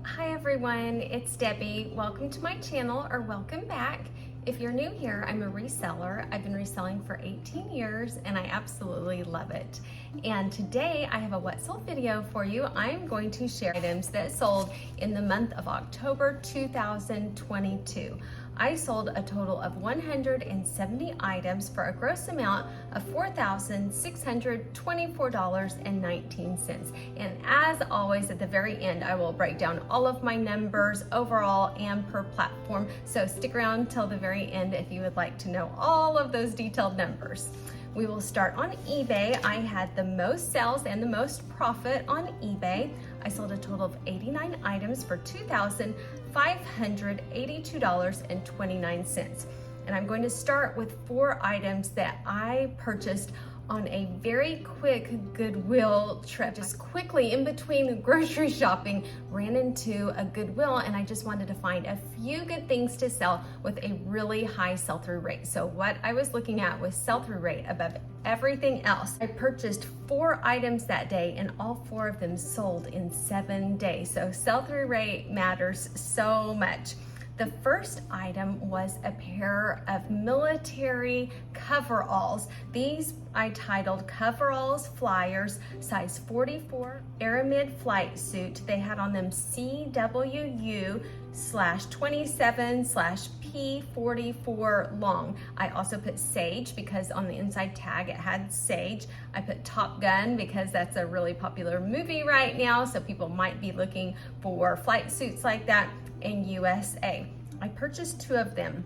Hi everyone, it's Debbie. Welcome to my channel, or welcome back. If you're new here, I'm a reseller. I've been reselling for 18 years and I absolutely love it. And today I have a what sold video for you. I'm going to share items that sold in the month of October 2022. I sold a total of 170 items for a gross amount of $4,624.19. And as always, at the very end, I will break down all of my numbers overall and per platform. So stick around till the very end if you would like to know all of those detailed numbers. We will start on eBay. I had the most sales and the most profit on eBay. I sold a total of 89 items for $2,582.29. And I'm going to start with 4 items that I purchased on a very quick Goodwill trip. Just quickly in between grocery shopping, ran into a Goodwill and I just wanted to find a few good things to sell with a really high sell-through rate. So what I was looking at was sell-through rate above everything else. I purchased 4 items that day and all 4 of them sold in 7 days. So sell-through rate matters so much. The first item was a pair of military coveralls. These I titled Coveralls Flyers, size 44, Aramid flight suit. They had on them CWU/27/P44 long. I also put Sage because on the inside tag it had Sage. I put Top Gun because that's a really popular movie right now, so people might be looking for flight suits like that. In USA. I purchased 2 of them.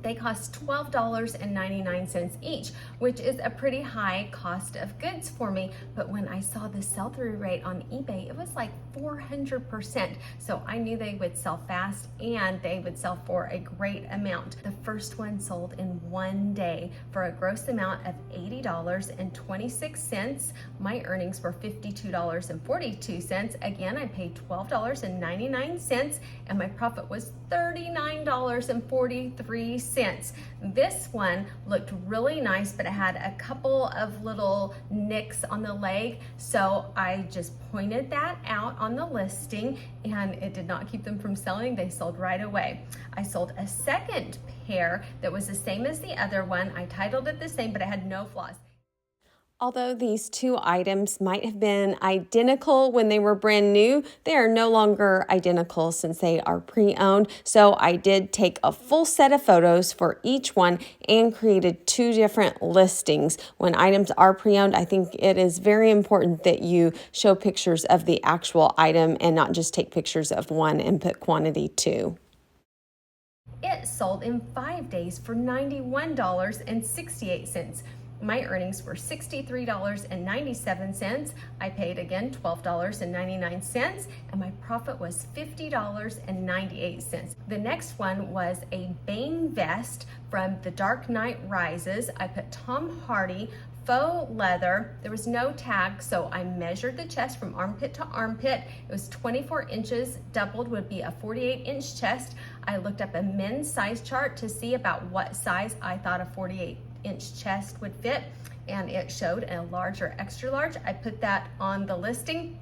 They cost $12.99 each, which is a pretty high cost of goods for me. But when I saw the sell-through rate on eBay, it was like 400%. So I knew they would sell fast and they would sell for a great amount. The first one sold in 1 day for a gross amount of $80.26. My earnings were $52.42. Again, I paid $12.99 and my profit was $39.43. This one looked really nice, but it had a couple of little nicks on the leg, so I just pointed that out on the listing and it did not keep them from selling. They sold right away. I sold a second pair that was the same as the other one. I titled it the same, but it had no flaws. Although these 2 items might have been identical when they were brand new, they are no longer identical since they are pre-owned. So I did take a full set of photos for each one and created 2 different listings. When items are pre-owned, I think it is very important that you show pictures of the actual item and not just take pictures of one and put quantity 2. It sold in 5 days for $91.68. My earnings were $63.97. I paid again $12.99 and my profit was $50.98. The next one was a Bane vest from The Dark Knight Rises. I put Tom Hardy faux leather. There was no tag, so I measured the chest from armpit to armpit. It was 24 inches, doubled would be a 48-inch chest. I looked up a men's size chart to see about what size I thought a 48-inch chest would fit, and it showed a large or extra large. I put that on the listing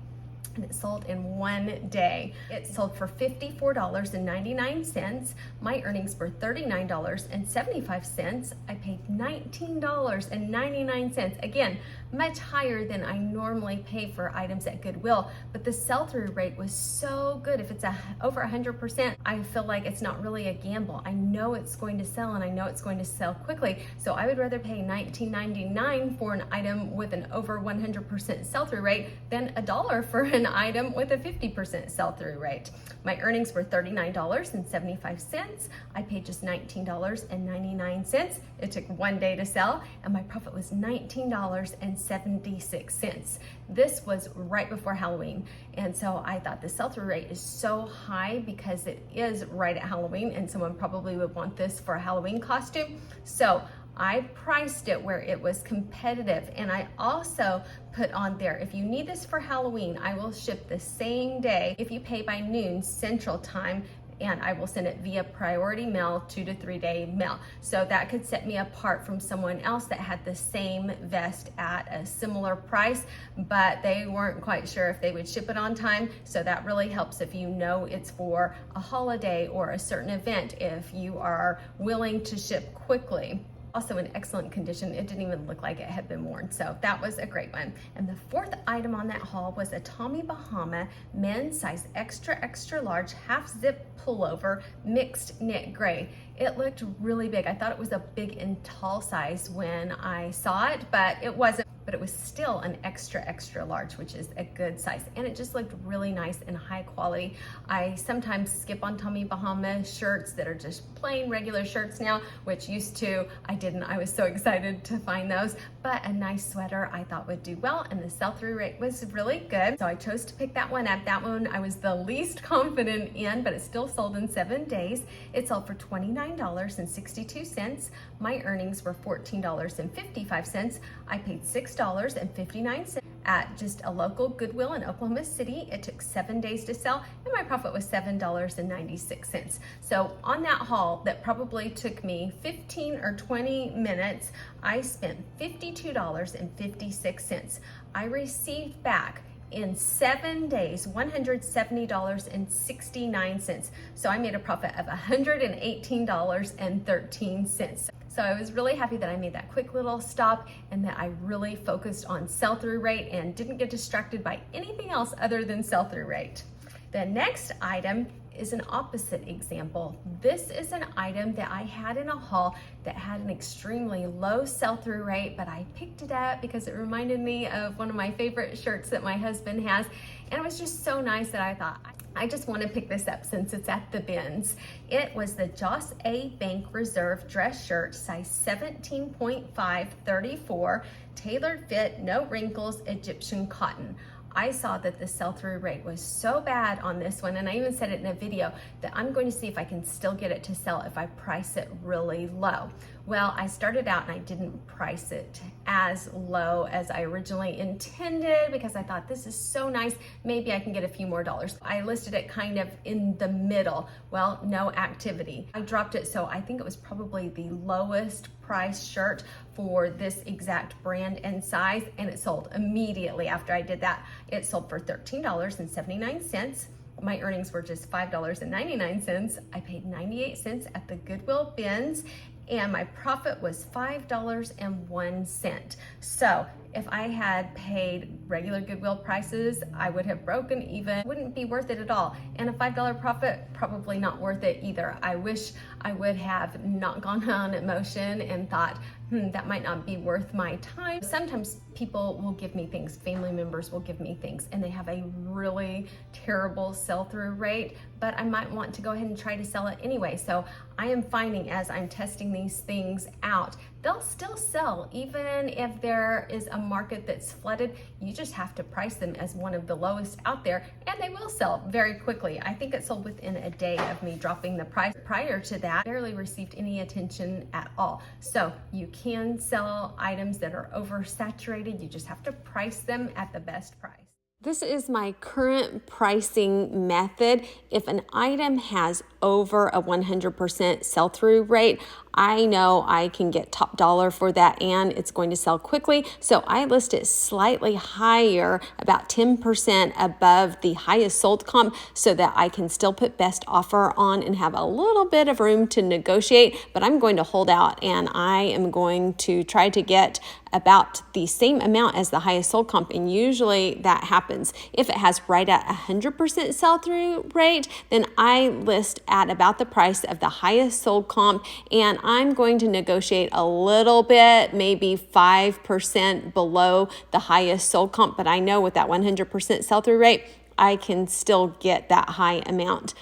and it sold in 1 day. It sold for $54.99. My earnings were $39.75. I paid $19.99. Again, much higher than I normally pay for items at Goodwill, but the sell-through rate was so good. If it's over 100%, I feel like it's not really a gamble. I know it's going to sell and I know it's going to sell quickly. So I would rather pay $19.99 for an item with an over 100% sell-through rate than $1 for an item with a 50% sell-through rate. My earnings were $39.75. I paid just $19.99. It took 1 day to sell and my profit was $19.76. This was right before Halloween, and so I thought the sell-through rate is so high because it is right at Halloween and someone probably would want this for a Halloween costume. So I priced it where it was competitive, and I also put on there, if you need this for Halloween, I will ship the same day if you pay by noon Central Time and I will send it via priority mail, 2 to 3 day mail. So that could set me apart from someone else that had the same vest at a similar price, but they weren't quite sure if they would ship it on time. So that really helps if you know it's for a holiday or a certain event, if you are willing to ship quickly. Also in excellent condition. It didn't even look like it had been worn. So that was a great one. And the fourth item on that haul was a Tommy Bahama men's size extra large half zip pullover mixed knit gray. It looked really big. I thought it was a big and tall size when I saw it, but it wasn't. But it was still an extra large, which is a good size. And it just looked really nice and high quality. I sometimes skip on Tommy Bahama shirts that are just plain regular shirts now, which used to, I didn't. I was so excited to find those. But a nice sweater I thought would do well, and the sell-through rate was really good. So I chose to pick that one up. That one I was the least confident in, but it still sold in 7 days. It sold for $29.62. My earnings were $14.55. I paid $6.59 at just a local Goodwill in Oklahoma City. It took 7 days to sell, and my profit was $7.96. So on that haul that probably took me 15 or 20 minutes, I spent $52.56. I received back in 7 days $170.69. So I made a profit of $118.13. So I was really happy that I made that quick little stop and that I really focused on sell-through rate and didn't get distracted by anything else other than sell-through rate. The next item is an opposite example. This is an item that I had in a haul that had an extremely low sell-through rate, but I picked it up because it reminded me of one of my favorite shirts that my husband has, and it was just so nice that I thought, I just want to pick this up since it's at the bins. It was the Joss A. Bank Reserve dress shirt, size 17.5, 34, tailored fit, no wrinkles, Egyptian cotton. I saw that the sell-through rate was so bad on this one, and I even said it in a video, that I'm going to see if I can still get it to sell if I price it really low. Well, I started out and I didn't price it as low as I originally intended because I thought this is so nice, maybe I can get a few more dollars. I listed it kind of in the middle. Well, no activity. I dropped it, so I think it was probably the lowest price shirt for this exact brand and size, and it sold immediately after I did that. It sold for $13.79. My earnings were just $5.99. I paid 98 cents at the Goodwill bins, and my profit was $5.01. So if I had paid regular Goodwill prices, I would have broken even. It wouldn't be worth it at all. And a $5 profit, probably not worth it either. I wish I would have not gone on emotion and thought, that might not be worth my time. Sometimes people will give me things, family members will give me things, and they have a really terrible sell-through rate, but I might want to go ahead and try to sell it anyway. So I am finding as I'm testing these things out, they'll still sell even if there is a market that's flooded. You just have to price them as one of the lowest out there, and they will sell very quickly. I think it sold within a day of me dropping the price. Prior to that, barely received any attention at all. So you can sell items that are oversaturated. You just have to price them at the best price. This is my current pricing method. If an item has over a 100% sell-through rate, I know I can get top dollar for that and it's going to sell quickly. So I list it slightly higher, about 10% above the highest sold comp, so that I can still put best offer on and have a little bit of room to negotiate. But I'm going to hold out and I am going to try to get about the same amount as the highest sold comp, and usually that happens. If it has right at 100% sell-through rate, then I list at about the price of the highest sold comp, and I'm going to negotiate a little bit, maybe 5% below the highest sold comp, but I know with that 100% sell-through rate, I can still get that high amount.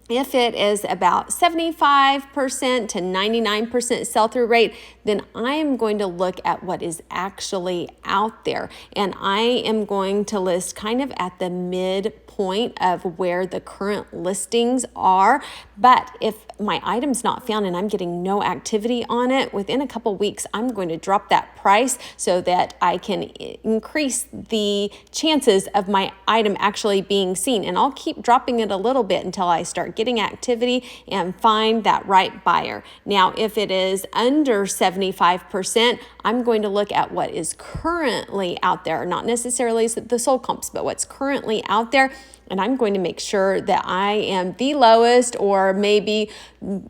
If it is about 75% to 99% sell-through rate, then I am going to look at what is actually out there. And I am going to list kind of at the midpoint of where the current listings are. But if my item's not found and I'm getting no activity on it, within a couple weeks, I'm going to drop that price so that I can increase the chances of my item actually being seen. And I'll keep dropping it a little bit until I start getting activity and find that right buyer. Now, if it is under 75%, I'm going to look at what is currently out there, not necessarily the sold comps, but what's currently out there. And I'm going to make sure that I am the lowest or maybe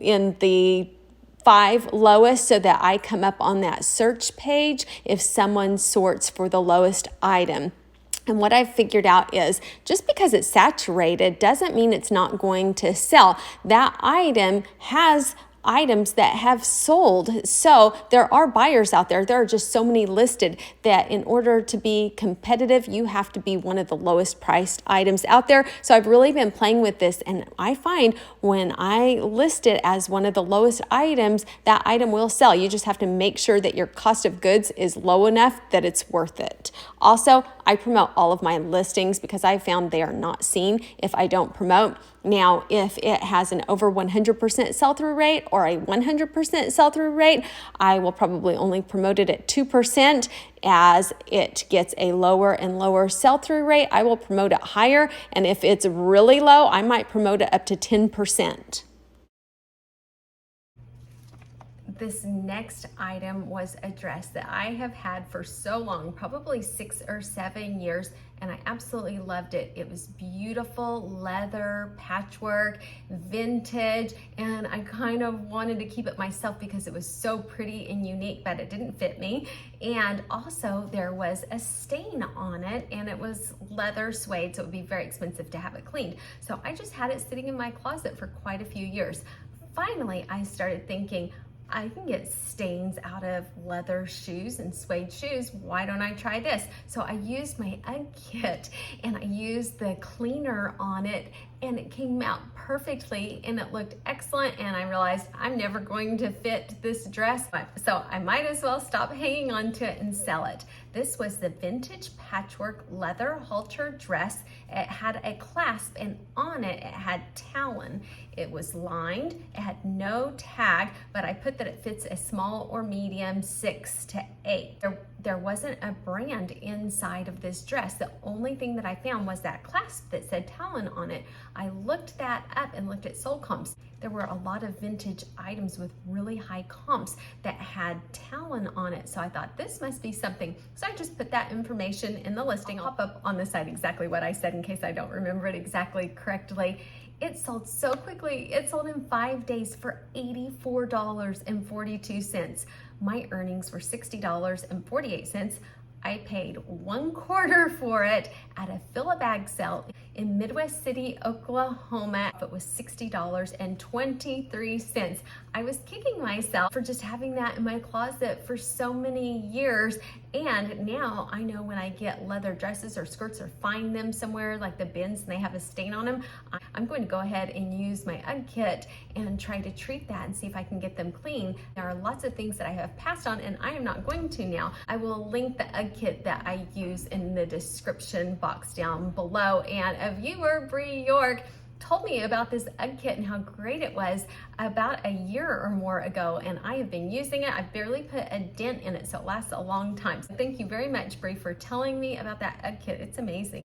in the 5 lowest so that I come up on that search page if someone sorts for the lowest item. And what I've figured out is just because it's saturated doesn't mean it's not going to sell. That item has items that have sold. So there are buyers out there. There are just so many listed that in order to be competitive, you have to be one of the lowest priced items out there. So I've really been playing with this, and I find when I list it as one of the lowest items, that item will sell. You just have to make sure that your cost of goods is low enough that it's worth it. Also, I promote all of my listings because I found they are not seen if I don't promote. Now, if it has an over 100% sell-through rate or a 100% sell-through rate, I will probably only promote it at 2%. As it gets a lower and lower sell-through rate, I will promote it higher. And if it's really low, I might promote it up to 10%. This next item was a dress that I have had for so long, probably 6 or 7 years, and I absolutely loved it. It was beautiful leather, patchwork, vintage, and I kind of wanted to keep it myself because it was so pretty and unique, but it didn't fit me. And also there was a stain on it, and it was leather suede, so it would be very expensive to have it cleaned. So I just had it sitting in my closet for quite a few years. Finally, I started thinking, I can get stains out of leather shoes and suede shoes. Why don't I try this? So I used my UGG kit and I used the cleaner on it, and it came out perfectly and it looked excellent. And I realized I'm never going to fit this dress, so I might as well stop hanging on to it and sell it. This was the vintage patchwork leather halter dress. It had a clasp, and on it, it had talon. It was lined, it had no tag, but I put that it fits a small or medium 6 to 8. There wasn't a brand inside of this dress. The only thing that I found was that clasp that said talon on it. I looked that up and looked at sold comps. There were a lot of vintage items with really high comps that had talon on it. So I thought this must be something. So I just put that information in the listing. I'll pop up on the site exactly what I said in case I don't remember it exactly correctly. It sold so quickly. It sold in 5 days for $84.42. My earnings were $60.48. I paid 1/4 for it at a fill-a-bag sale in Midwest City, Oklahoma. It was $60.23. I was kicking myself for just having that in my closet for so many years. And now I know when I get leather dresses or skirts or find them somewhere like the bins and they have a stain on them, I'm going to go ahead and use my UGG kit and try to treat that and see if I can get them clean. There are lots of things that I have passed on and I am not going to now. I will link the UGG kit that I use in the description box down below. And a viewer, Bree York, told me about this UGG kit and how great it was about a year or more ago, and I have been using it. I barely put a dent in it, so it lasts a long time. So thank you very much, Bree, for telling me about that UGG kit. It's amazing.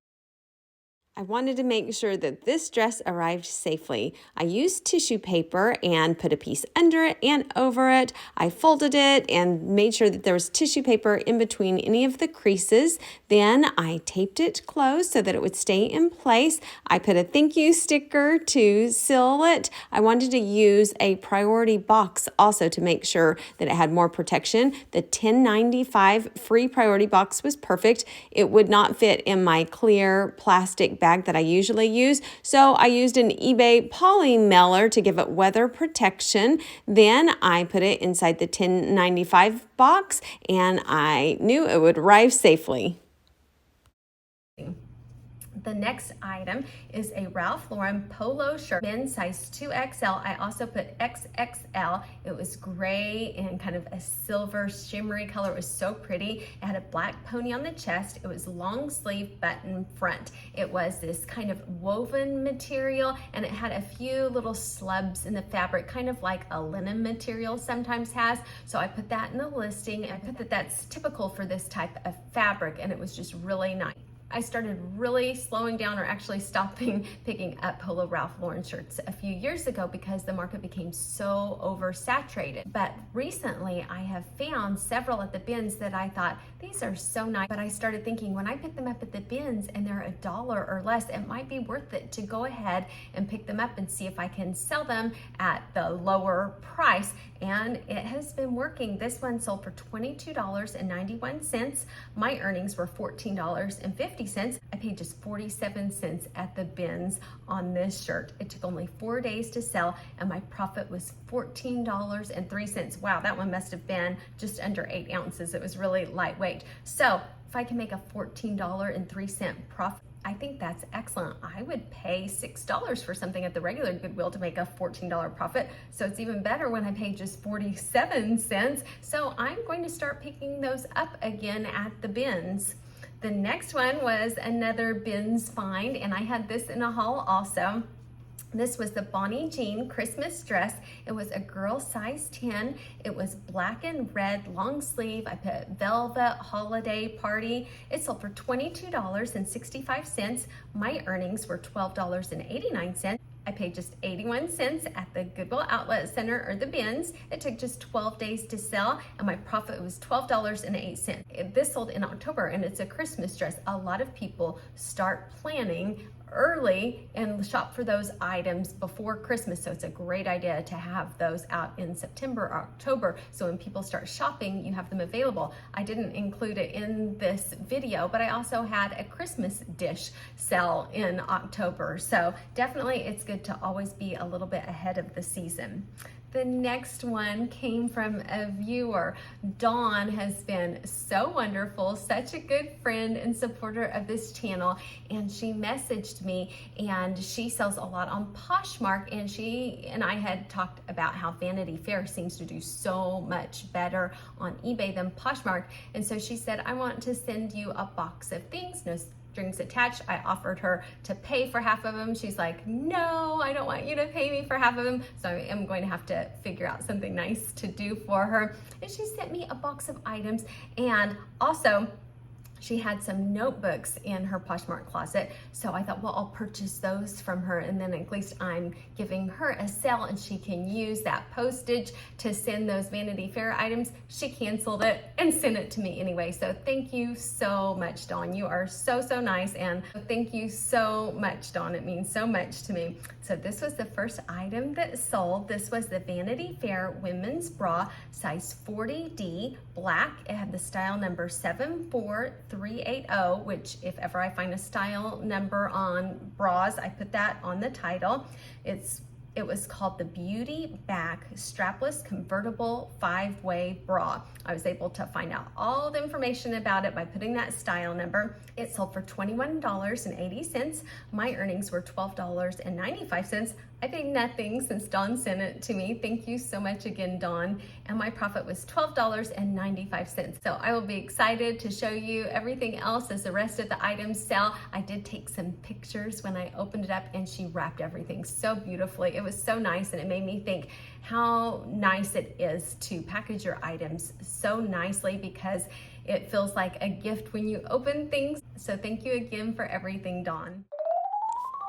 I wanted to make sure that this dress arrived safely. I used tissue paper and put a piece under it and over it. I folded it and made sure that there was tissue paper in between any of the creases. Then I taped it closed so that it would stay in place. I put a thank you sticker to seal it. I wanted to use a priority box also to make sure that it had more protection. The $10.95 free priority box was perfect. It would not fit in my clear plastic bag that I usually use. So I used an eBay Polymailer to give it weather protection. Then I put it inside the $10.95 box and I knew it would arrive safely. The next item is a Ralph Lauren polo shirt, men's size 2XL. I also put XXL. It was gray and kind of a silver shimmery color. It was so pretty. It had a black pony on the chest. It was long sleeve button front. It was this kind of woven material, and it had a few little slubs in the fabric, kind of like a linen material sometimes has. So I put that in the listing. I put that that's typical for this type of fabric, and it was just really nice. I started really slowing down, or actually stopping picking up Polo Ralph Lauren shirts a few years ago because the market became so oversaturated. But recently I have found several at the bins that I thought, these are so nice. But I started thinking, when I pick them up at the bins and they're $1 or less, it might be worth it to go ahead and pick them up and see if I can sell them at the lower price. And it has been working. This one sold for $22.91. My earnings were $14.50. I paid just 47 cents at the bins on this shirt. It took only 4 days to sell, and my profit was $14.03. Wow, that one must have been just under 8 ounces. It was really lightweight. So if I can make a $14.03 profit, I think that's excellent. I would pay $6 for something at the regular Goodwill to make a $14 profit. So it's even better when I pay just 47 cents. So I'm going to start picking those up again at the bins. The next one was another bins find, and I had this in a haul also. This was the Bonnie Jean Christmas dress. It was a girl size 10. It was black and red, long sleeve. I put velvet holiday party. It sold for $22.65. My earnings were $12.89. I paid just 81 cents at the Goodwill Outlet Center, or the bins. It took just 12 days to sell, and my profit was $12.08. This sold in October, and it's a Christmas dress. A lot of people start planning early and shop for those items before Christmas. So it's a great idea to have those out in September or October. So when people start shopping, you have them available. I didn't include it in this video, but I also had a Christmas dish sell in October. So definitely it's good to always be a little bit ahead of the season. The next one came from a viewer. Dawn has been so wonderful, such a good friend and supporter of this channel, and she messaged me, and she sells a lot on Poshmark, and she and I had talked about how Vanity Fair seems to do so much better on eBay than Poshmark, and so she said, I want to send you a box of things, no strings attached. I offered her to pay for half of them. She's like, no, I don't want you to pay me for half of them. So I am going to have to figure out something nice to do for her. And she sent me a box of items, and also she had some notebooks in her Poshmark closet. So I thought, well, I'll purchase those from her, and then at least I'm giving her a sale and she can use that postage to send those Vanity Fair items. She canceled it and sent it to me anyway. So thank you so much, Dawn. You are so, so nice. And thank you so much, Dawn. It means so much to me. So this was the first item that sold. This was the Vanity Fair women's bra, size 40D, black. It had the style number 74380, which if ever I find a style number on bras, I put that on the title. It was called the Beauty Back Strapless Convertible 5-Way Bra. I was able to find out all the information about it by putting that style number. It sold for $21.80. My earnings were $12.95. I paid nothing since Dawn sent it to me. Thank you so much again, Dawn. And my profit was $12.95. So I will be excited to show you everything else as the rest of the items sell. I did take some pictures when I opened it up, and she wrapped everything so beautifully. It was so nice, and it made me think how nice it is to package your items so nicely, because it feels like a gift when you open things. So thank you again for everything, Dawn.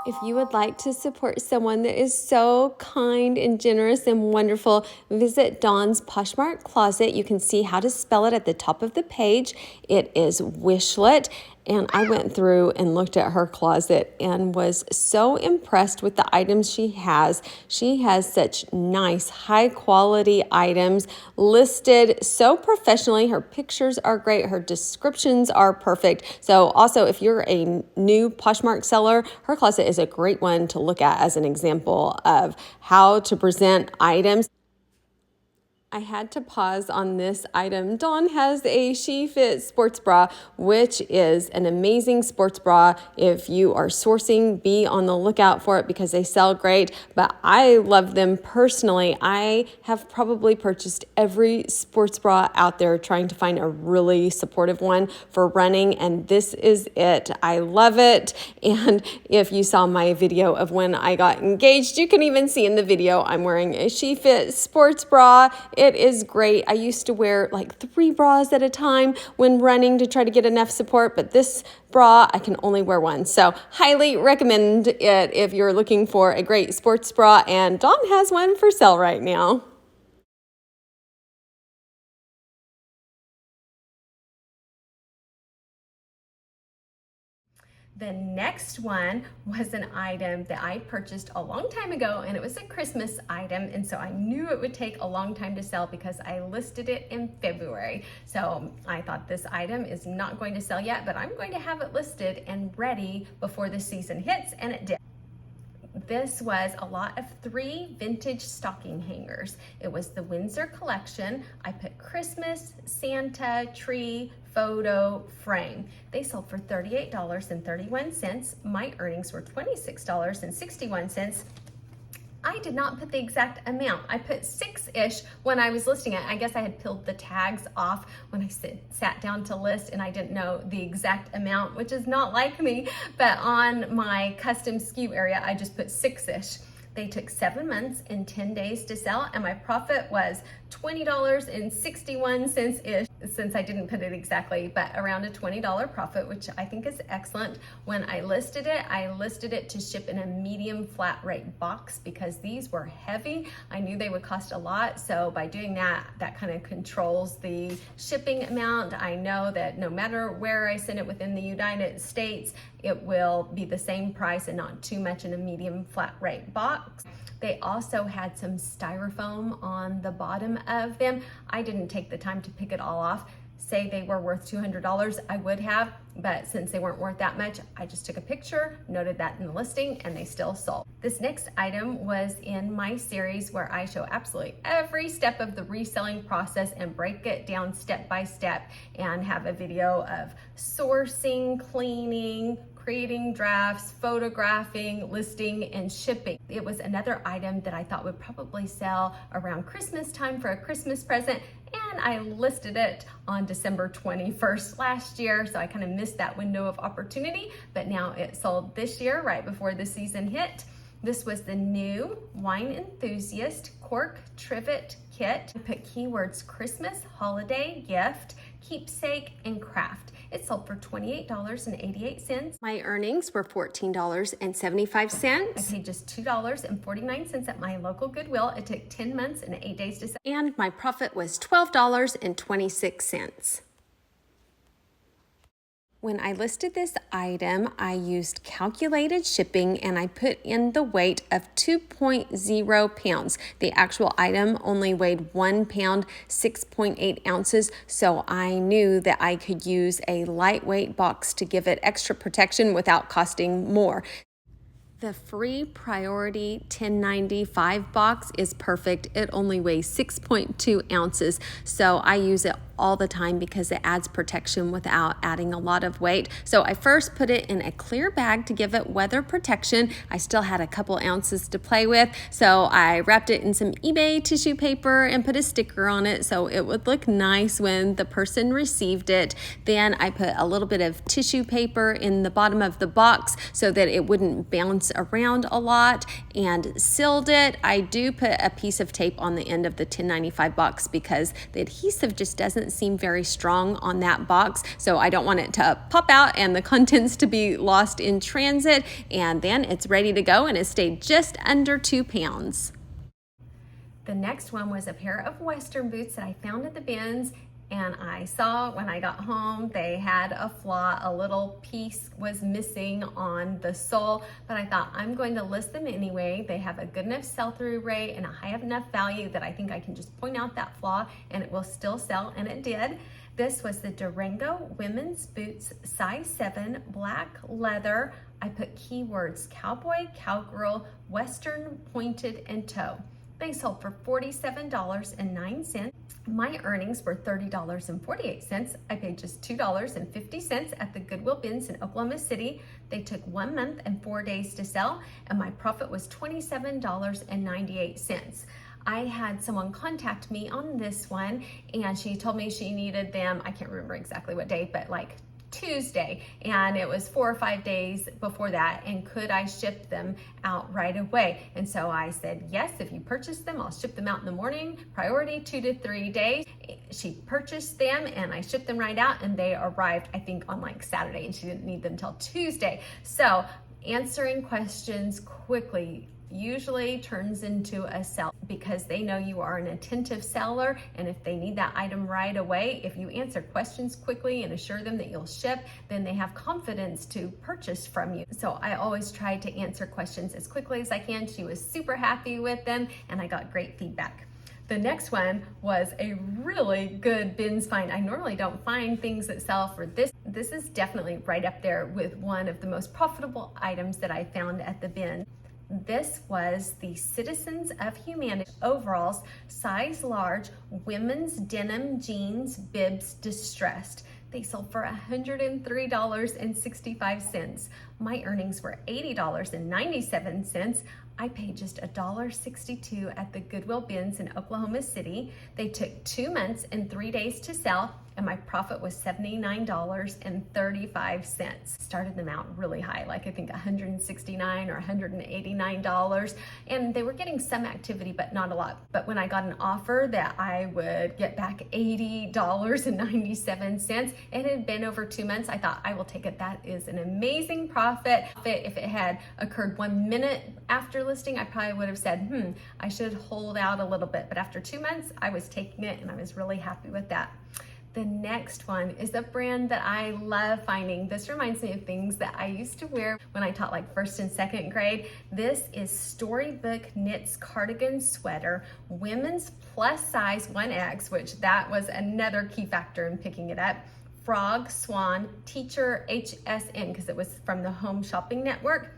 If you would like to support someone that is so kind and generous and wonderful, visit Dawn's Poshmark closet. You can see how to spell it at the top of the page. It is Wishlet. And I went through and looked at her closet and was so impressed with the items she has. She has such nice, high quality items listed so professionally. Her pictures are great. Her descriptions are perfect. So also, if you're a new Poshmark seller, her closet is a great one to look at as an example of how to present items. I had to pause on this item. Dawn has a She Fit sports bra, which is an amazing sports bra. If you are sourcing, be on the lookout for it because they sell great. But I love them personally. I have probably purchased every sports bra out there trying to find a really supportive one for running, and this is it. I love it. And if you saw my video of when I got engaged, you can even see in the video I'm wearing a She Fit sports bra. it is great. I used to wear like 3 bras at a time when running to try to get enough support, but this bra, I can only wear one. So highly recommend it if you're looking for a great sports bra, and Dawn has one for sale right now. The next one was an item that I purchased a long time ago, and it was a Christmas item, and so I knew it would take a long time to sell because I listed it in February. So I thought this item is not going to sell yet, but I'm going to have it listed and ready before the season hits, and it did. This was a lot of 3 vintage stocking hangers. It was the Windsor collection. I put Christmas, Santa, tree, photo, frame. They sold for $38.31. My earnings were $26.61. I did not put the exact amount. I put 6-ish when I was listing it. I guess I had peeled the tags off when I sat down to list, and I didn't know the exact amount, which is not like me. But on my custom SKU area, I just put 6-ish. They took 7 months and 10 days to sell, and my profit was $20.61-ish, since I didn't put it exactly, but around a $20 profit, which I think is excellent. When I listed it to ship in a medium flat rate box because these were heavy. I knew they would cost a lot, so by doing that, that kind of controls the shipping amount. I know that no matter where I send it within the United States, it will be the same price and not too much in a medium flat rate box. They also had some styrofoam on the bottom of them. I didn't take the time to pick it all off. Say they were worth $200, I would have, but since they weren't worth that much, I just took a picture, noted that in the listing, and they still sold. This next item was in my series where I show absolutely every step of the reselling process and break it down step by step, and have a video of sourcing, cleaning, creating drafts, photographing, listing, and shipping. It was another item that I thought would probably sell around Christmas time for a Christmas present, and I listed it on December 21st last year, so I kind of missed that window of opportunity, but now it sold this year right before the season hit. This was the new Wine Enthusiast Cork Trivet Kit. I put keywords Christmas, holiday, gift, keepsake, and craft. It sold for $28.88. My earnings were $14.75. I paid just $2.49 at my local Goodwill. It took 10 months and 8 days to sell. And my profit was $12.26. When I listed this item, I used calculated shipping, and I put in the weight of 2.0 pounds. The actual item only weighed 1 pound, 6.8 ounces, so I knew that I could use a lightweight box to give it extra protection without costing more. The free priority 1095 box is perfect. It only weighs 6.2 ounces, so I use it all the time because it adds protection without adding a lot of weight. So I first put it in a clear bag to give it weather protection. I still had a couple ounces to play with, so I wrapped it in some eBay tissue paper and put a sticker on it so it would look nice when the person received it. Then I put a little bit of tissue paper in the bottom of the box so that it wouldn't bounce around a lot, and sealed it. I do put a piece of tape on the end of the 1095 box because the adhesive just doesn't seem very strong on that box, so I don't want it to pop out and the contents to be lost in transit. And then it's ready to go, and it stayed just under 2 pounds. The next one was a pair of Western boots that I found at the bins, and I saw when I got home they had a flaw. A little piece was missing on the sole, but I thought I'm going to list them anyway. They have a good enough sell-through rate and a high enough value that I think I can just point out that flaw and it will still sell, and it did. This was the Durango women's boots, size 7, black leather. I put keywords cowboy, cowgirl, western, pointed, and toe. They sold for $47.09. My earnings were $30.48. I paid just $2.50 at the Goodwill bins in Oklahoma City. They took 1 month and 4 days to sell, and my profit was $27.98. I had someone contact me on this one, and she told me she needed them, I can't remember exactly what day, but like Tuesday, and it was 4 or 5 days before that, and could I ship them out right away? And so I said, yes, if you purchase them, I'll ship them out in the morning, priority 2 to 3 days. She purchased them and I shipped them right out, and they arrived, I think, on like Saturday, and she didn't need them till Tuesday. So answering questions quickly usually turns into a sell, because they know you are an attentive seller, and if they need that item right away, if you answer questions quickly and assure them that you'll ship, then they have confidence to purchase from you. So I always try to answer questions as quickly as I can. She was super happy with them, and I got great feedback. The next one was a really good bins find. I normally don't find things that sell for this. This is definitely right up there with one of the most profitable items that I found at the bin. This was the Citizens of Humanity overalls, size large, women's denim jeans, bibs, distressed. They sold for $103.65. My earnings were $80.97. I paid just $1.62 at the Goodwill bins in Oklahoma City. They took 2 months and 3 days to sell, and my profit was $79.35. Started them out really high, like I think $169 or $189, and they were getting some activity, but not a lot. But when I got an offer that I would get back $80.97, it had been over 2 months, I thought, I will take it. That is an amazing profit. If it had occurred 1 minute after listing, I probably would have said, I should hold out a little bit. But after 2 months, I was taking it, and I was really happy with that. The next one is a brand that I love finding. This reminds me of things that I used to wear when I taught like 1st and 2nd grade. This is Storybook Knits Cardigan Sweater, women's plus size 1X, which that was another key factor in picking it up. Frog Swan Teacher HSN, because it was from the Home Shopping Network.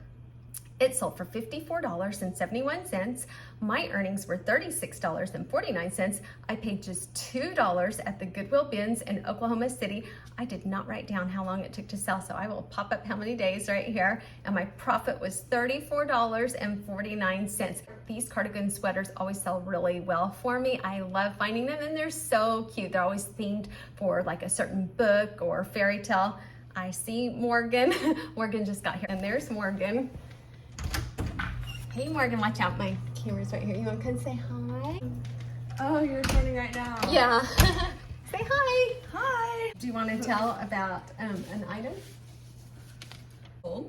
It sold for $54.71. My earnings were $36.49. I paid just $2 at the Goodwill bins in Oklahoma City. I did not write down how long it took to sell, so I will pop up how many days right here. And my profit was $34.49. These cardigan sweaters always sell really well for me. I love finding them, and they're so cute. They're always themed for like a certain book or fairy tale. I see Morgan. Morgan just got here, and there's Morgan. Hey Morgan, watch out, my camera's right here. You want to come say hi? Oh, you're recording right now. Yeah. Say hi. Hi. Do you want to tell about an item?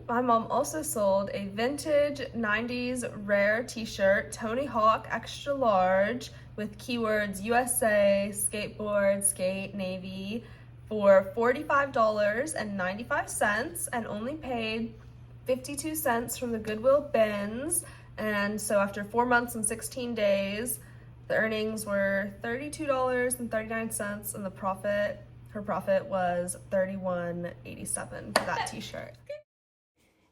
My mom also sold a vintage 90s rare t-shirt, Tony Hawk extra large, with keywords USA, skateboard, skate, Navy, for $45.95, and only paid 52 cents from the Goodwill bins. And so after 4 months and 16 days, the earnings were $32.39, and her profit was $31.87 for that t-shirt.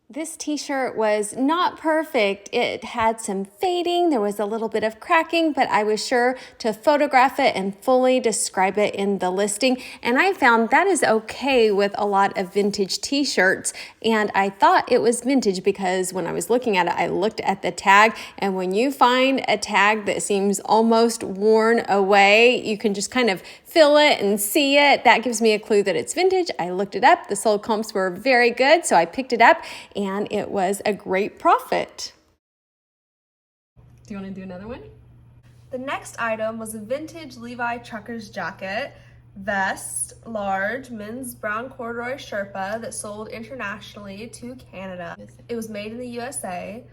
This t-shirt was not perfect. It had some fading, there was a little bit of cracking, but I was sure to photograph it and fully describe it in the listing. And I found that is okay with a lot of vintage t-shirts. And I thought it was vintage because when I was looking at it, I looked at the tag. And when you find a tag that seems almost worn away, you can just kind of feel it and see it. That gives me a clue that it's vintage. I looked it up. The sold comps were very good, so I picked it up, and it was a great profit. Do you want to do another one? The next item was a vintage Levi trucker's jacket, vest, large, men's brown corduroy Sherpa that sold internationally to Canada. It was made in the USA.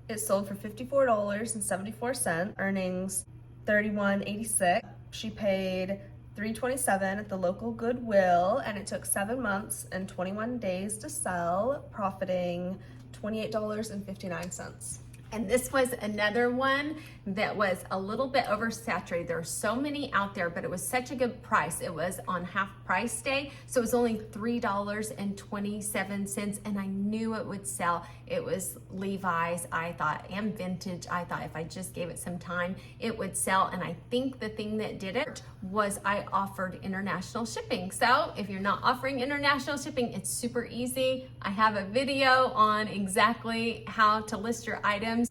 It sold for $54.74, earnings $31.86. She paid $3.27 at the local Goodwill, and it took 7 months and 21 days to sell, profiting $28.59. And this was another one that was a little bit oversaturated. There are so many out there, but it was such a good price. It was on half price day, so it was only $3.27, and I knew it would sell. It was Levi's, I thought, and vintage. I thought if I just gave it some time, it would sell. And I think the thing that did it was I offered international shipping. So if you're not offering international shipping, it's super easy. I have a video on exactly how to list your items.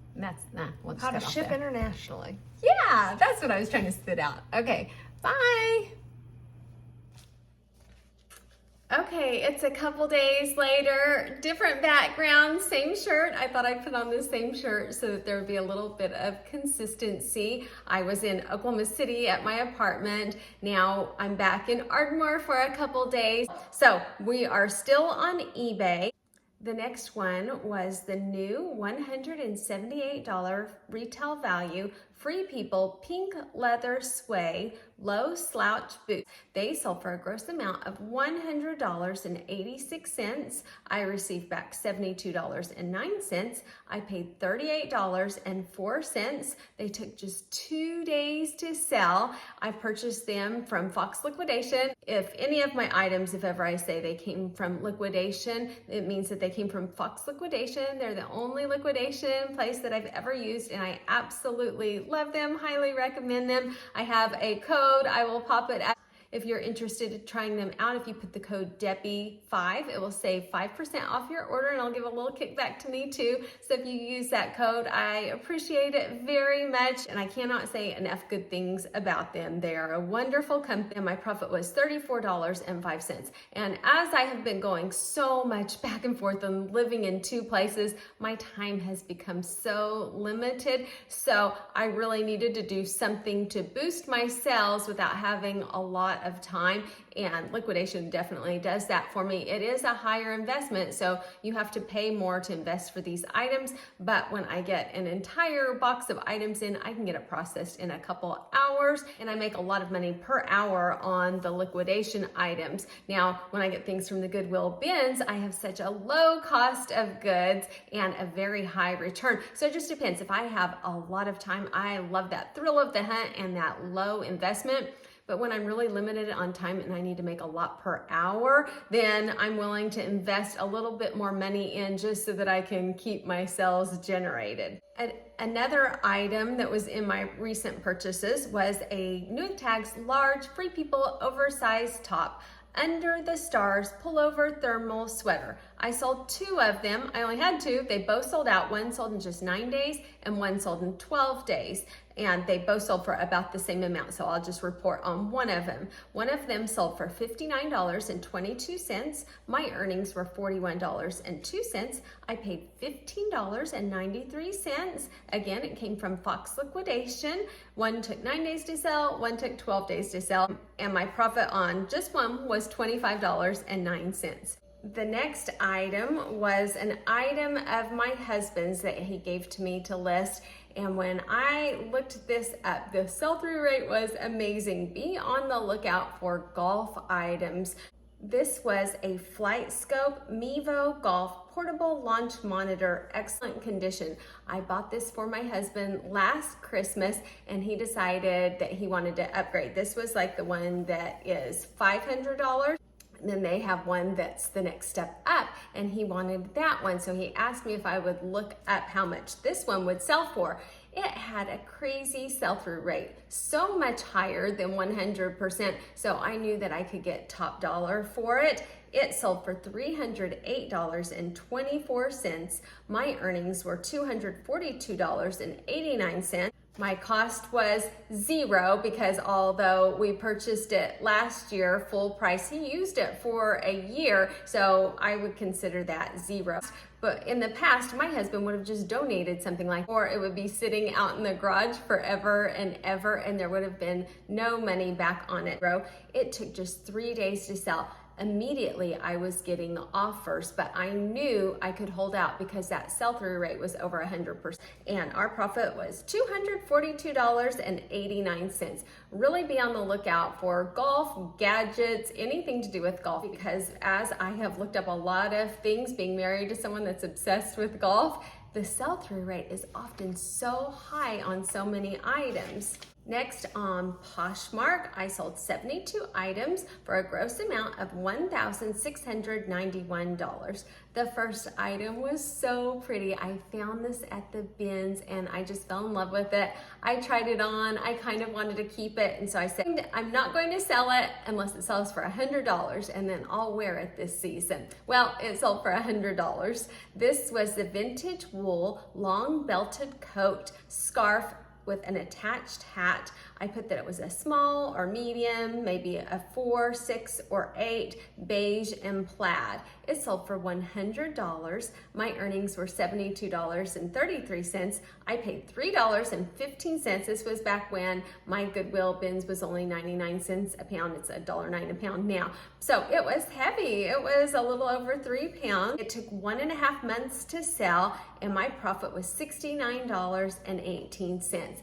We'll just How to cut off ship there. internationally. Yeah, that's what I was trying to spit out. Okay, bye. Okay, it's a couple days later, different background, same shirt. I thought I'd put on the same shirt so that there would be a little bit of consistency. I was in Oklahoma City at my apartment. Now I'm back in Ardmore for a couple days. So we are still on eBay. The next one was the new $178 retail value Free People pink leather suede low slouch boots. They sold for a gross amount of $100.86. I received back $72.09. I paid $38.04. They took just 2 days to sell. I purchased them from Fox Liquidation. If any of my items, if ever I say they came from liquidation, it means that they came from Fox Liquidation. They're the only liquidation place that I've ever used, and I absolutely love them, highly recommend them. I have a code. I will pop it out. If you're interested in trying them out, if you put the code DEBBIE5, it will save 5% off your order, and I'll give a little kickback to me too. So if you use that code, I appreciate it very much, and I cannot say enough good things about them. They are a wonderful company, and my profit was $34.05. And as I have been going so much back and forth and living in two places, my time has become so limited. So I really needed to do something to boost my sales without having a lot of time, and liquidation definitely does that for me. It is a higher investment, so you have to pay more to invest for these items, but when I get an entire box of items in, I can get it processed in a couple hours, and I make a lot of money per hour on the liquidation items. Now, when I get things from the Goodwill bins, I have such a low cost of goods and a very high return. So it just depends. If I have a lot of time, I love that thrill of the hunt and that low investment. But when I'm really limited on time and I need to make a lot per hour, then I'm willing to invest a little bit more money in just so that I can keep my sales generated. Another item that was in my recent purchases was a New Tags large Free People oversized top. Under the Stars pullover thermal sweater. I sold 2 of them. I only had 2. They both sold out. One sold in just 9 days and one sold in 12 days. And they both sold for about the same amount. So I'll just report on one of them. One of them sold for $59.22. My earnings were $41.02. I paid $15.93. Again, it came from Fox Liquidation. One took 9 days to sell, one took 12 days to sell. And my profit on just one was $25.09. The next item was an item of my husband's that he gave to me to list. And when I looked this up, the sell-through rate was amazing. Be on the lookout for golf items. This was a Flight Scope Mevo Golf Portable Launch Monitor, excellent condition. I bought this for my husband last Christmas, and he decided that he wanted to upgrade. This was like the one that is $500. Then they have one that's the next step up, and he wanted that one. So he asked me if I would look up how much this one would sell for. It had a crazy sell-through rate, so much higher than 100%. So I knew that I could get top dollar for it. It sold for $308.24. My earnings were $242.89. My cost was $0 because although we purchased it last year full price, he used it for a year, so I would consider that $0. But in the past, my husband would have just donated something like, or it would be sitting out in the garage forever and ever, and there would have been no money back on it. It took just 3 days to sell. Immediately I was getting offers, but I knew I could hold out because that sell-through rate was over 100%, and our profit was $242.89. Really be on the lookout for golf gadgets, anything to do with golf, because as I have looked up a lot of things, being married to someone that's obsessed with golf, the sell-through rate is often so high on so many items. Next, on Poshmark, I sold 72 items for a gross amount of $1,691. The first item was so pretty. I found this at the bins and I just fell in love with it. I tried it on. I kind of wanted to keep it, and so I said, I'm not going to sell it unless it sells for $100, and then I'll wear it this season. Well, it sold for $100. This was the vintage wool long belted coat scarf with an attached hat. I put that it was a small or medium, maybe a 4, 6, or 8, beige and plaid. It sold for $100. My earnings were $72.33. I paid $3.15. This was back when my Goodwill bins was only 99 cents a pound. It's $1.09 a pound now. So it was heavy. It was a little over 3 pounds. It took 1.5 months to sell, and my profit was $69.18.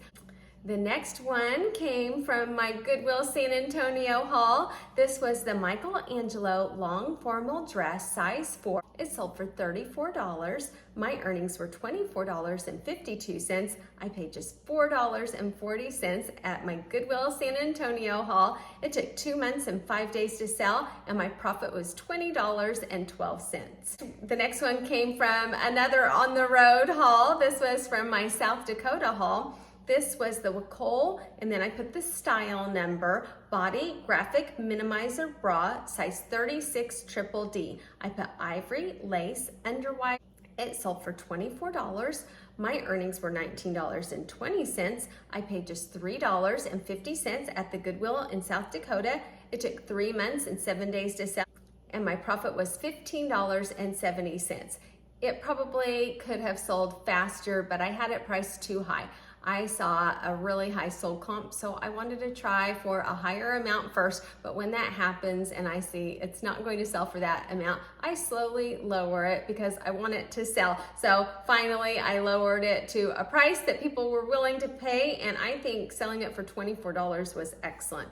The next one came from my Goodwill San Antonio haul. This was the Michelangelo long formal dress, size 4. It sold for $34. My earnings were $24.52. I paid just $4.40 at my Goodwill San Antonio haul. It took 2 months and 5 days to sell, and my profit was $20.12. The next one came from another on the road haul. This was from my South Dakota haul. This was the Wacol, and then I put the style number, body graphic minimizer bra, size 36 triple D. I put ivory, lace, underwire. It sold for $24. My earnings were $19.20. I paid just $3.50 at the Goodwill in South Dakota. It took 3 months and 7 days to sell, and my profit was $15.70. It probably could have sold faster, but I had it priced too high. I saw a really high sold comp, so I wanted to try for a higher amount first, but when that happens and I see it's not going to sell for that amount, I slowly lower it because I want it to sell. So finally I lowered it to a price that people were willing to pay, and I think selling it for $24 was excellent.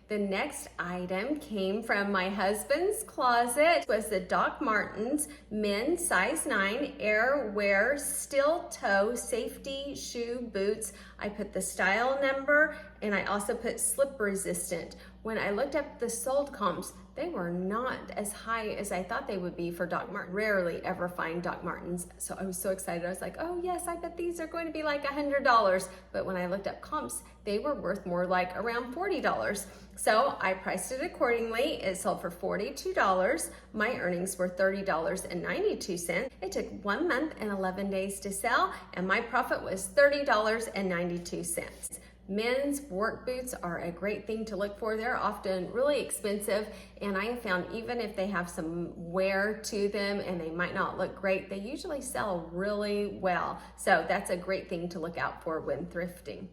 The next item came from my husband's closet. It was the Doc Martens men's size 9 Airwear steel toe safety shoe boots. I put the style number, and I also put slip resistant. When I looked up the sold comps, they were not as high as I thought they would be for Doc Martens. Rarely ever find Doc Martens, so I was so excited. I was like, oh yes, I bet these are going to be like $100. But when I looked up comps, they were worth more like around $40. So I priced it accordingly. It sold for $42. My earnings were $30.92. It took 1 month and 11 days to sell, and my profit was $30.92. Men's work boots are a great thing to look for. They're often really expensive, and I have found even if they have some wear to them and they might not look great, they usually sell really well. So that's a great thing to look out for when thrifting.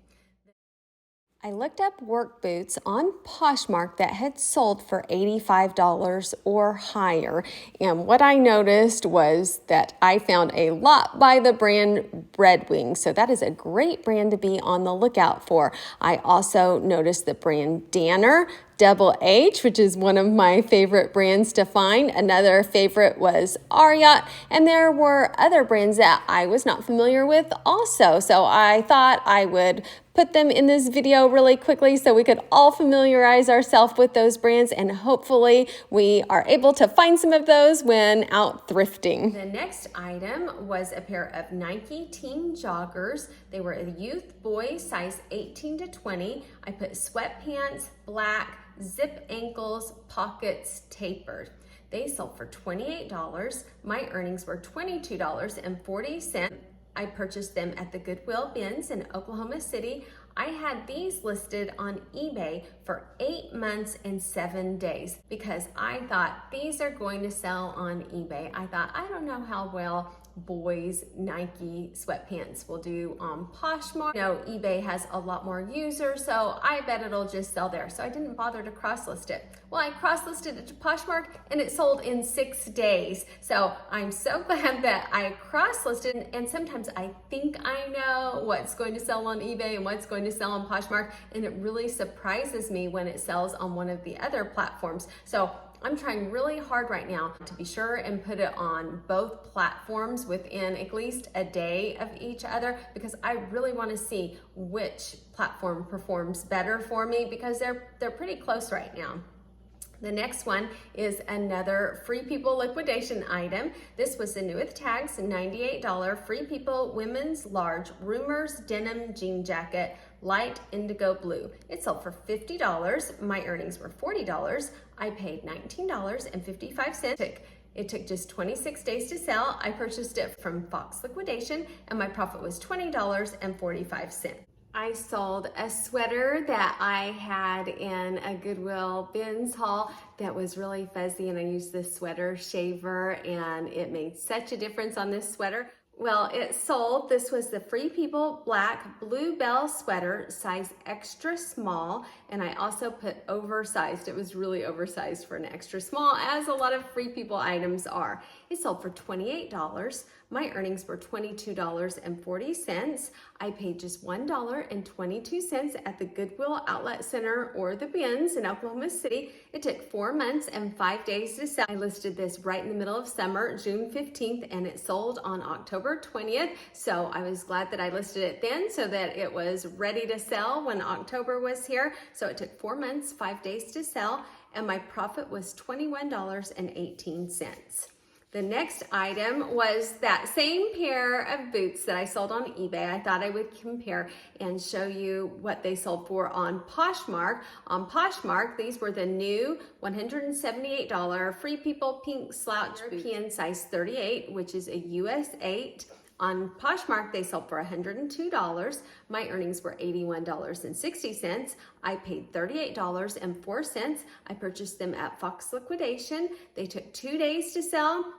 I looked up work boots on Poshmark that had sold for $85 or higher, and what I noticed was that I found a lot by the brand Red Wing, so that is a great brand to be on the lookout for. I also noticed the brand Danner Double H, which is one of my favorite brands to find. Another favorite was Ariat, and there were other brands that I was not familiar with also, so I thought I would put them in this video really quickly so we could all familiarize ourselves with those brands, and hopefully we are able to find some of those when out thrifting. The next item was a pair of Nike Teen joggers. They were a youth boy size 18 to 20. I put sweatpants, black, zip ankles, pockets, tapered. They sold for $28. My earnings were $22.40. I purchased them at the Goodwill bins in Oklahoma City. I had these listed on eBay for 8 months and 7 days because I thought these are going to sell on eBay. I thought, I don't know how well boys Nike sweatpants will do on Poshmark. You know, eBay has a lot more users, so I bet it'll just sell there. So I didn't bother to cross-list it. Well, I cross-listed it to Poshmark and it sold in 6 days. So I'm so glad that I cross-listed, and sometimes I think I know what's going to sell on eBay and what's going to sell on Poshmark, and it really surprises me when it sells on one of the other platforms. So I'm trying really hard right now to be sure and put it on both platforms within at least a day of each other, because I really want to see which platform performs better for me, because they're pretty close right now. The next one is another Free People liquidation item. This was the new with tags, $98 Free People women's large Rumors denim jean jacket, light indigo blue. It sold for $50. My earnings were $40. I paid $19.55. It took just 26 days to sell. I purchased it from Fox Liquidation, and my profit was $20.45. I sold a sweater that I had in a Goodwill bins haul that was really fuzzy, and I used this sweater shaver and it made such a difference on this sweater. Well, it sold. This was the Free People Black Bluebell sweater, size extra small, and I also put oversized. It was really oversized for an extra small, as a lot of Free People items are. It sold for $28. My earnings were $22.40. I paid just $1.22 at the Goodwill Outlet Center or the bins in Oklahoma City. It took 4 months and 5 days to sell. I listed this right in the middle of summer, June 15th, and it sold on October 20th. So I was glad that I listed it then so that it was ready to sell when October was here. So it took 4 months, 5 days to sell, and my profit was $21.18. The next item was that same pair of boots that I sold on eBay. I thought I would compare and show you what they sold for on Poshmark. On Poshmark, these were the new $178 Free People pink slouch European size 38, which is a US 8. On Poshmark, they sold for $102. My earnings were $81.60. I paid $38.04. I purchased them at Fox Liquidation. They took 2 days to sell,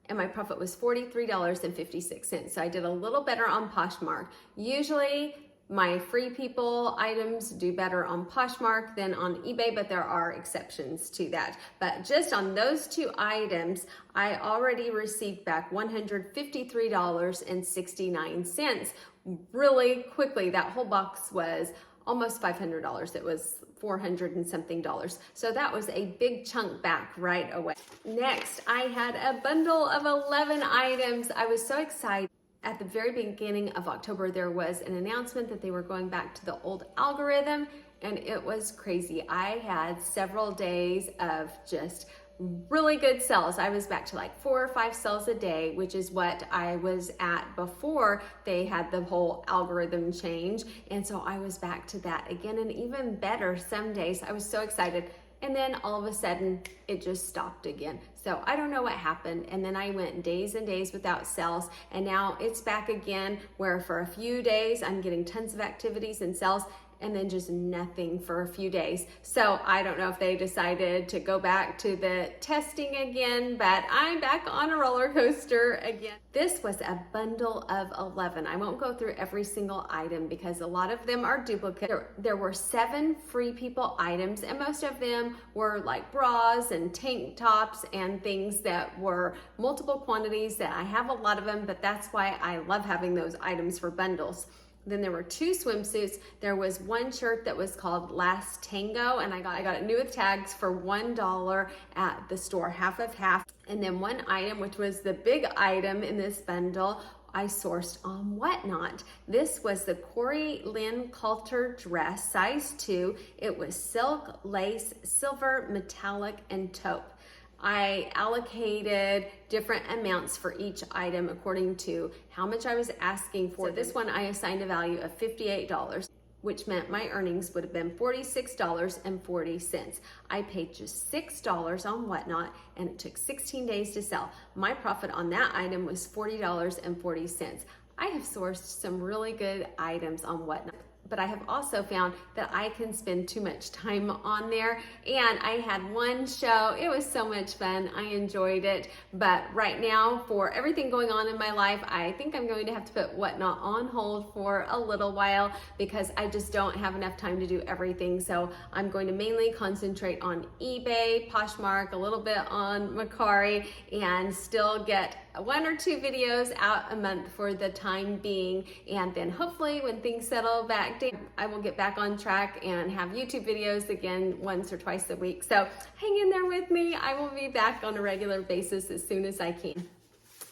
and my profit was $43.56. So I did a little better on Poshmark. Usually my Free People items do better on Poshmark than on eBay, but there are exceptions to that. But just on those two items, I already received back $153.69 really quickly. That whole box was almost $500. It was $400 and something. So that was a big chunk back right away. Next, I had a bundle of 11 items. I was so excited. At the very beginning of October, there was an announcement that they were going back to the old algorithm, and it was crazy. I had several days of just really good sales. I was back to like 4 or 5 sales a day, which is what I was at before they had the whole algorithm change. And so I was back to that again, and even better some days. I was so excited. And then all of a sudden it just stopped again. So I don't know what happened. And then I went days and days without sales. And now it's back again, where for a few days I'm getting tons of activities and sales, and then just nothing for a few days. So I don't know if they decided to go back to the testing again, but I'm back on a roller coaster again. This was a bundle of 11. I won't go through every single item because a lot of them are duplicate. There were 7 Free People items, and most of them were like bras and tank tops and things that were multiple quantities. That I have a lot of them, but that's why I love having those items for bundles. Then there were 2 swimsuits. There was one shirt that was called Last Tango, and I got it new with tags for $1 at the store, half of half. And then one item, which was the big item in this bundle, I sourced on Whatnot. This was the Corey Lynn Coulter dress, size 2. It was silk, lace, silver, metallic, and taupe. I allocated different amounts for each item according to how much I was asking for. So this one I assigned a value of $58, which meant my earnings would have been $46.40. I paid just $6 on Whatnot, and it took 16 days to sell. My profit on that item was $40.40. I have sourced some really good items on Whatnot, but I have also found that I can spend too much time on there. And I had one show. It was so much fun. I enjoyed it. But right now, for everything going on in my life, I think I'm going to have to put Whatnot on hold for a little while because I just don't have enough time to do everything. So I'm going to mainly concentrate on eBay, Poshmark, a little bit on Mercari, and still get 1 or 2 videos out a month for the time being. And then hopefully when things settle back, I will get back on track and have YouTube videos again once or twice a week. So hang in there with me. I will be back on a regular basis as soon as I can.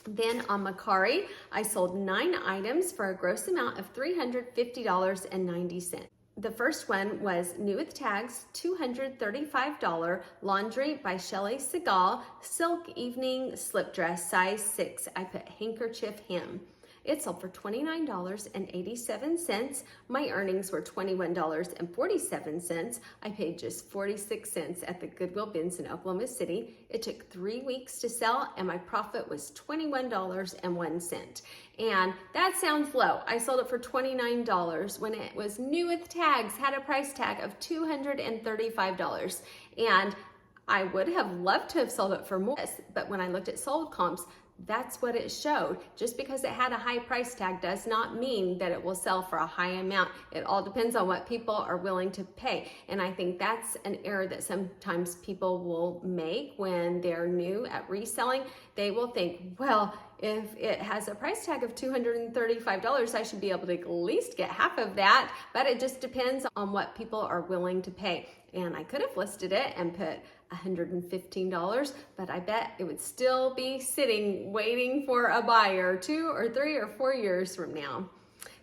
Then on Mercari, I sold 9 items for a gross amount of $350.90. The first one was new with tags, $235 laundry by Shelly Segal, silk evening slip dress, size 6. I put handkerchief hem. It sold for $29.87. My earnings were $21.47. I paid just 46 cents at the Goodwill bins in Oklahoma City. It took 3 weeks to sell and my profit was $21.01. And that sounds low. I sold it for $29 when it was new with tags, had a price tag of $235. And I would have loved to have sold it for more, but when I looked at sold comps, that's what it showed. Just because it had a high price tag does not mean that it will sell for a high amount. It all depends on what people are willing to pay. And I think that's an error that sometimes people will make when they're new at reselling. They will think, well, if it has a price tag of $235, I should be able to at least get half of that. But it just depends on what people are willing to pay. And I could have listed it and put $115, but I bet it would still be sitting waiting for a buyer 2 or 3 or 4 years from now.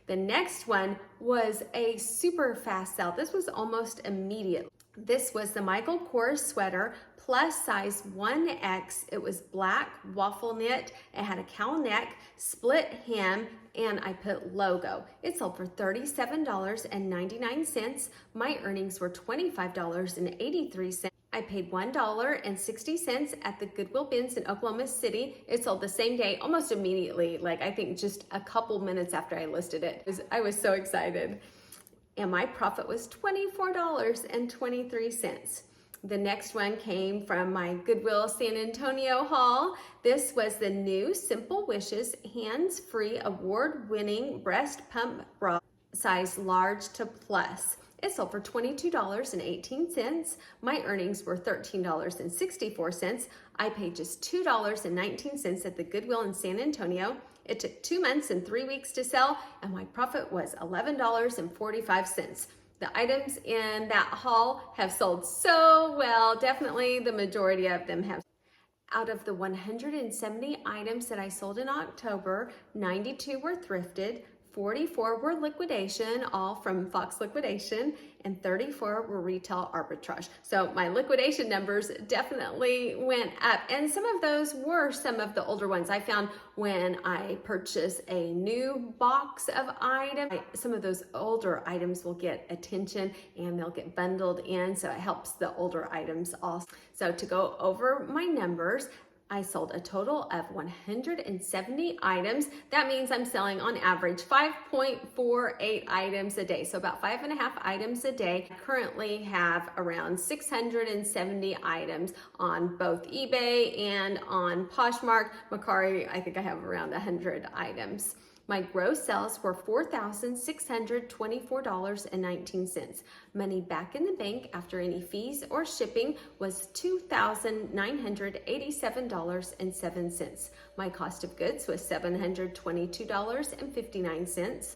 The next one was a super fast sell. This was almost immediate. This was the Michael Kors sweater, plus size 1X. It was black waffle knit. It had a cowl neck, split hem, and I put logo. It sold for $37.99. My earnings were $25.83. I paid $1.60 at the Goodwill bins in Oklahoma City. It sold the same day, almost immediately, like I think just a couple minutes after I listed it. I was so excited. And my profit was $24.23. The next one came from my Goodwill San Antonio haul. This was the new Simple Wishes hands-free award-winning breast pump bra, size large to plus. It sold for $22.18. My earnings were $13.64. I paid just $2.19 at the Goodwill in San Antonio. It took 2 months and 3 weeks to sell, and my profit was $11.45. The items in that haul have sold so well. Definitely the majority of them have. Out of the 170 items that I sold in October, 92 were thrifted, 44 were liquidation, all from Fox Liquidation, and 34 were retail arbitrage. So my liquidation numbers definitely went up, and some of those were some of the older ones. I found when I purchase a new box of items, some of those older items will get attention and they'll get bundled in, so it helps the older items also. So to go over my numbers, I sold a total of 170 items. That means I'm selling on average 5.48 items a day. So about 5.5 items a day. I currently have around 670 items on both eBay and on Poshmark. Mercari, I think I have around 100 items. My gross sales were $4,624.19. Money back in the bank after any fees or shipping was $2,987.07. My cost of goods was $722.59.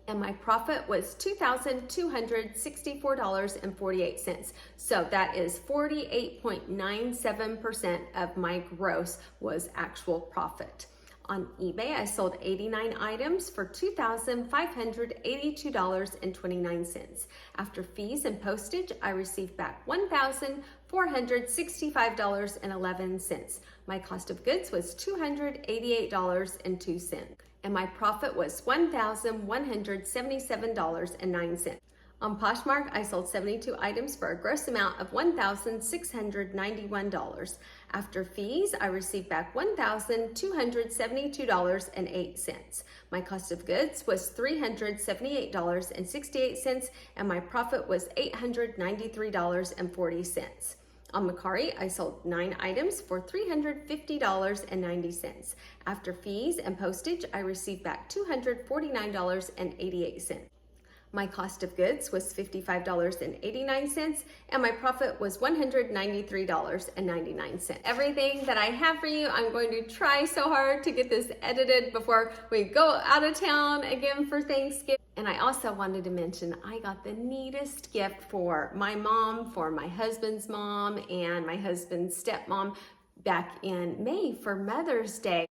And my profit was $2,264.48. So that is 48.97% of my gross was actual profit. On eBay, I sold 89 items for $2,582.29. After fees and postage, I received back $1,465.11. My cost of goods was $288.02. And my profit was $1,177.09. On Poshmark, I sold 72 items for a gross amount of $1,691. After fees, I received back $1,272.08. My cost of goods was $378.68, and my profit was $893.40. On Mercari, I sold 9 items for $350.90. After fees and postage, I received back $249.88. My cost of goods was $55.89, and my profit was $193.99. Everything that I have for you, I'm going to try so hard to get this edited before we go out of town again for Thanksgiving. And I also wanted to mention I got the neatest gift for my mom, for my husband's mom, and my husband's stepmom back in May for Mother's Day.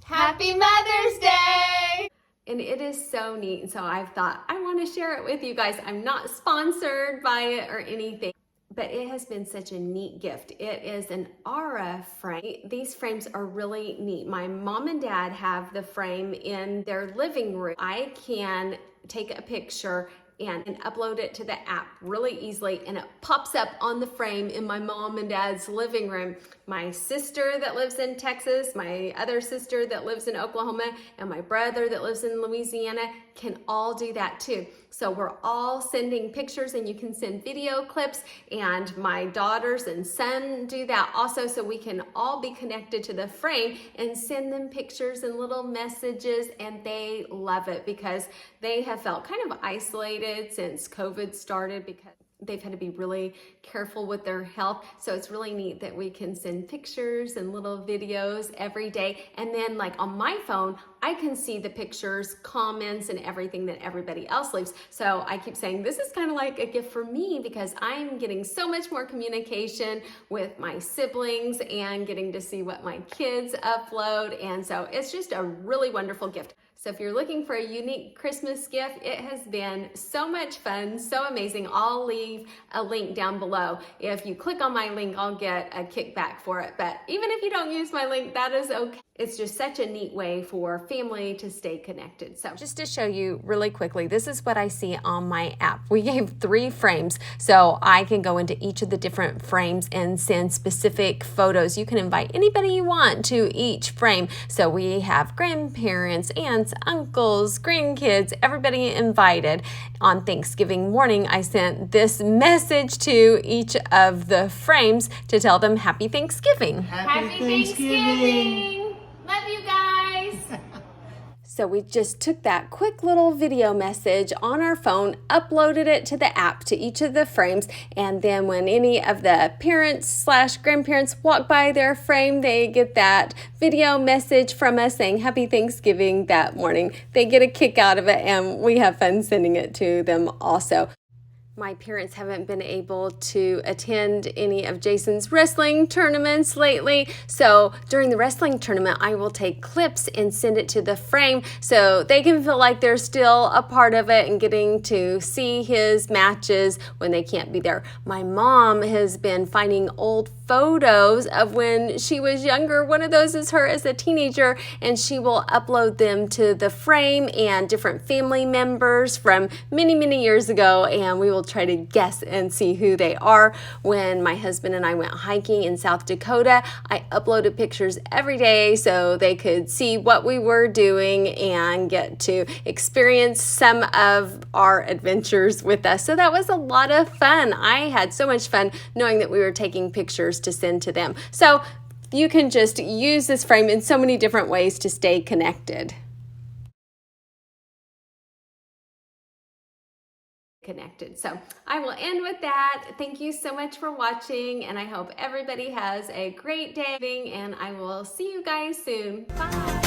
Happy Mother's Day! And it is so neat. And so I've thought I want to share it with you guys. I'm not sponsored by it or anything, but it has been such a neat gift. It is an Aura frame. These frames are really neat. My mom and dad have the frame in their living room. I can take a picture and upload it to the app really easily, and it pops up on the frame in my mom and dad's living room. My sister that lives in Texas, my other sister that lives in Oklahoma, and my brother that lives in Louisiana can all do that too. So we're all sending pictures, and you can send video clips, and my daughters and son do that also, so we can all be connected to the frame and send them pictures and little messages, and they love it because they have felt kind of isolated since COVID started because they've had to be really careful with their health. So it's really neat that we can send pictures and little videos every day. And then like on my phone, I can see the pictures, comments, and everything that everybody else leaves. So I keep saying this is kind of like a gift for me because I'm getting so much more communication with my siblings and getting to see what my kids upload. And so it's just a really wonderful gift. So if you're looking for a unique Christmas gift, it has been so much fun, so amazing. I'll leave a link down below. If you click on my link, I'll get a kickback for it. But even if you don't use my link, that is okay. It's just such a neat way for family to stay connected. So just to show you really quickly, this is what I see on my app. We gave 3 frames, so I can go into each of the different frames and send specific photos. You can invite anybody you want to each frame. So we have grandparents, aunts, uncles, grandkids, everybody invited. On Thanksgiving morning, I sent this message to each of the frames to tell them Happy Thanksgiving. Happy Thanksgiving! Love you guys! So we just took that quick little video message on our phone, uploaded it to the app to each of the frames, and then when any of the parents/grandparents walk by their frame, they get that video message from us saying Happy Thanksgiving that morning. They get a kick out of it, and we have fun sending it to them also. My parents haven't been able to attend any of Jason's wrestling tournaments lately, so during the wrestling tournament, I will take clips and send it to the frame so they can feel like they're still a part of it and getting to see his matches when they can't be there. My mom has been finding old photos of when she was younger. One of those is her as a teenager, and she will upload them to the frame and different family members from many, many years ago, and we will try to guess and see who they are. When my husband and I went hiking in South Dakota, I uploaded pictures every day so they could see what we were doing and get to experience some of our adventures with us. So that was a lot of fun. I had so much fun knowing that we were taking pictures to send to them. So you can just use this frame in so many different ways to stay connected. So I will end with that. Thank you so much for watching, and I hope everybody has a great day, and I will see you guys soon. Bye.